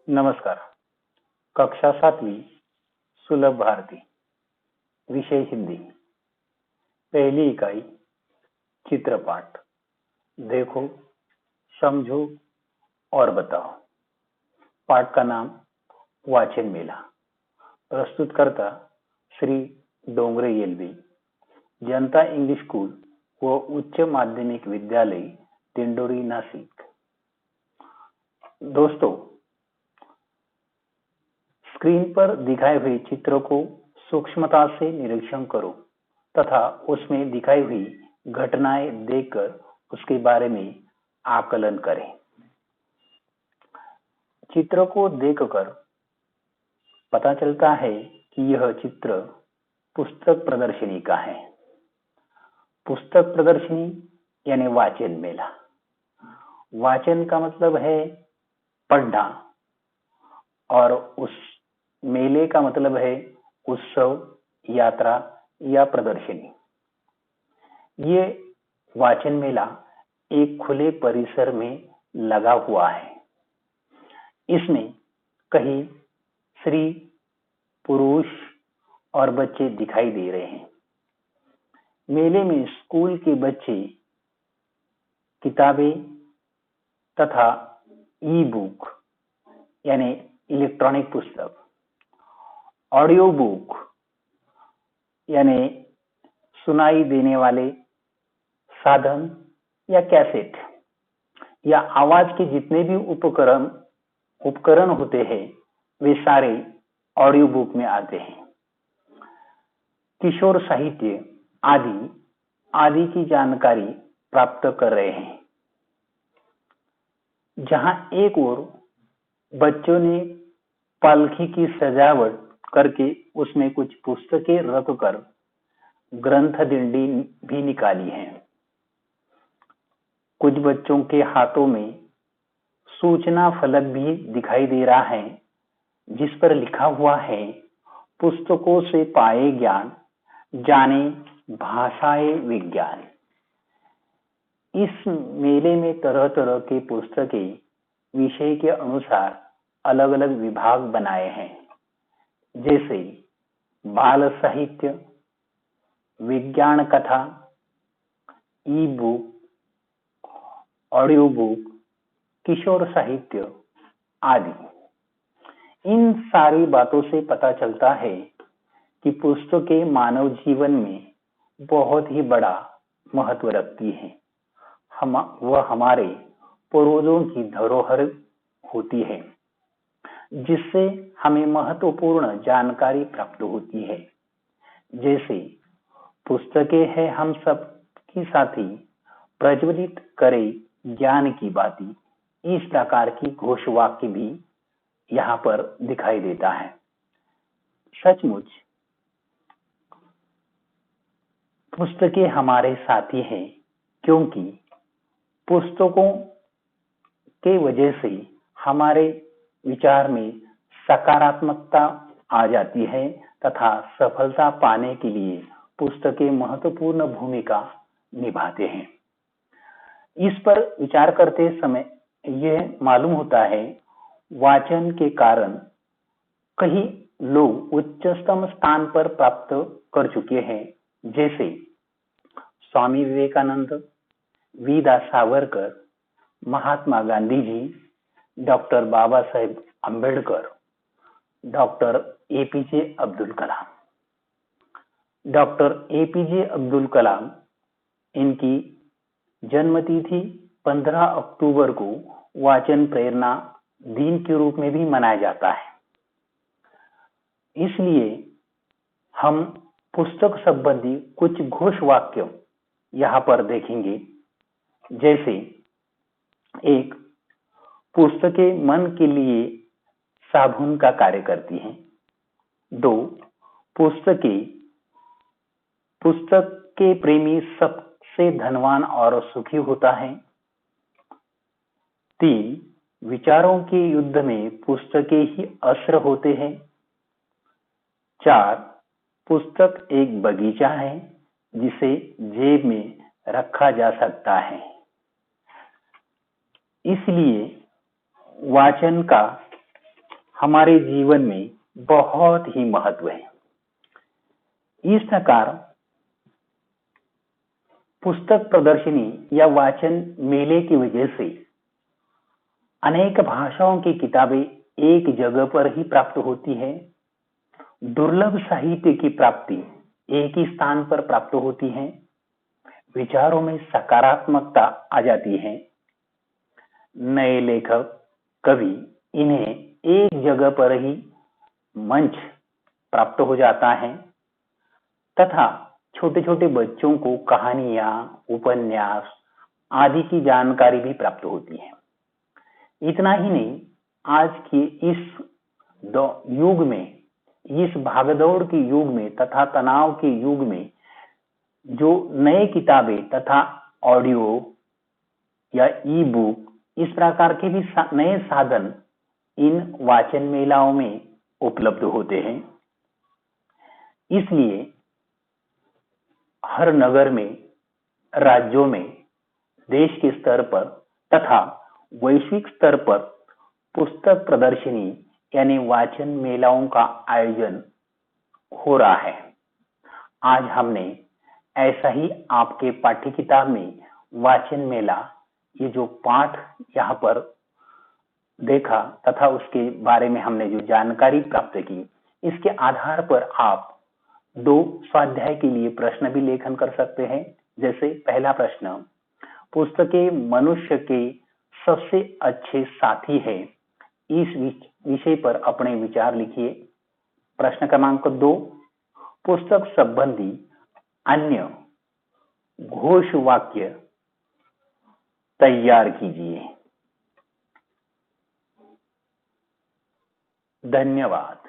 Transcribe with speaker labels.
Speaker 1: नमस्कार। कक्षा 7वीं सुलभ भारती, विषय हिंदी। पहली इकाई चित्रपाठ। देखो, समझो और बताओ। पाठ का नाम वाचन मेला। प्रस्तुतकर्ता श्री डोंगरे एलबी, जनता इंग्लिश स्कूल व उच्च माध्यमिक विद्यालय दिंडोरी, नासिक। दोस्तों, स्क्रीन पर दिखाए हुए चित्र को सूक्ष्मता से निरीक्षण करो तथा उसमें दिखाई हुई घटनाएं देखकर उसके बारे में आकलन करें। चित्र को देखकर पता चलता है कि यह चित्र पुस्तक प्रदर्शनी का है। पुस्तक प्रदर्शनी यानी वाचन मेला। वाचन का मतलब है पढ़ना और उस मेले का मतलब है उत्सव, यात्रा या प्रदर्शनी। ये वाचन मेला एक खुले परिसर में लगा हुआ है। इसमें कई स्त्री, पुरुष और बच्चे दिखाई दे रहे हैं। मेले में स्कूल के बच्चे किताबें तथा ई बुक यानी इलेक्ट्रॉनिक पुस्तक, ऑडियो बुक यानी सुनाई देने वाले साधन या कैसेट या आवाज के जितने भी उपकरण होते हैं वे सारे ऑडियो बुक में आते हैं। किशोर साहित्य आदि की जानकारी प्राप्त कर रहे हैं। जहां एक ओर बच्चों ने पालकी की सजावट करके उसमें कुछ पुस्तकें रखकर ग्रंथ दिंडी भी निकाली है। कुछ बच्चों के हाथों में सूचना फलक भी दिखाई दे रहा है जिस पर लिखा हुआ है, पुस्तकों से पाए ज्ञान, जाने भाषाएं विज्ञान। इस मेले में तरह तरह की पुस्तकें विषय के अनुसार अलग अलग विभाग बनाए हैं, जैसे बाल साहित्य, विज्ञान कथा, ई बुक, ऑडियो बुक, किशोर साहित्य आदि। इन सारी बातों से पता चलता है कि पुस्तकें मानव जीवन में बहुत ही बड़ा महत्व रखती हैं। वह हमारे पूर्वजों की धरोहर होती है जिससे हमें महत्वपूर्ण जानकारी प्राप्त होती है। जैसे पुस्तकें हैं हम सब की साथी, प्रज्वलित करे ज्ञान की बाती। इस प्रकार की घोषवाक्य भी यहाँ पर दिखाई देता है। सचमुच पुस्तकें हमारे साथी हैं, क्योंकि पुस्तकों के वजह से हमारे विचार में सकारात्मकता आ जाती है तथा सफलता पाने के लिए पुस्तकें महत्वपूर्ण भूमिका निभाते हैं। इस पर विचार करते समय यह मालूम होता है, वाचन के कारण कई लोग उच्चतम स्थान पर प्राप्त कर चुके हैं, जैसे Swami Vivekananda, वी.दा. Savarkar, Mahatma Gandhi ji, doctor Baba Saheb Ambedkar, doctor APJ Abdul Kalam. Doctor APJ Abdul Kalam, इनकी जन्मतिथि 15 अक्टूबर को वाचन प्रेरणा दिन के रूप में भी मनाया जाता है। इसलिए हम पुस्तक संबंधी कुछ घोषवाक्य यहाँ पर देखेंगे, जैसे एक, पुस्तकें मन के लिए साबुन का कार्य करती हैं। 2, पुस्तक के प्रेमी सबसे धनवान और सुखी होता है। 3, विचारों के युद्ध में पुस्तकें ही अस्त्र होते हैं। 4, पुस्तक एक बगीचा है जिसे जेब में रखा जा सकता है। इसलिए वाचन का हमारे जीवन में बहुत ही महत्व है। इस प्रकार पुस्तक प्रदर्शनी या वाचन मेले की वजह से अनेक भाषाओं की किताबें एक जगह पर ही प्राप्त होती है। दुर्लभ साहित्य की प्राप्ति एक ही स्थान पर प्राप्त होती है। विचारों में सकारात्मकता आ जाती है। नए लेखक, कवि, इन्हें एक जगह पर ही मंच प्राप्त हो जाता है तथा छोटे छोटे बच्चों को कहानियां, उपन्यास आदि की जानकारी भी प्राप्त होती है। इतना ही नहीं, आज के इस युग में, इस भागदौड़ के युग में तथा तनाव के युग में जो नए किताबें तथा ऑडियो या ई बुक इस प्रकार के भी नए साधन इन वाचन मेलाओं में उपलब्ध होते हैं। इसलिए हर नगर में, राज्यों में, देश के स्तर पर तथा वैश्विक स्तर पर पुस्तक प्रदर्शनी यानी वाचन मेलाओं का आयोजन हो रहा है। आज हमने ऐसा ही आपके पाठ्य किताब में वाचन मेला, ये जो पाठ यहाँ पर देखा तथा उसके बारे में हमने जो जानकारी प्राप्त की, इसके आधार पर आप 2 स्वाध्याय के लिए प्रश्न भी लेखन कर सकते हैं। जैसे पहला प्रश्न, पुस्तकें मनुष्य के सबसे अच्छे साथी है, इस विषय पर अपने विचार लिखिए। प्रश्न क्रमांक 2, पुस्तक संबंधी अन्य घोष वाक्य तैयार कीजिए। धन्यवाद।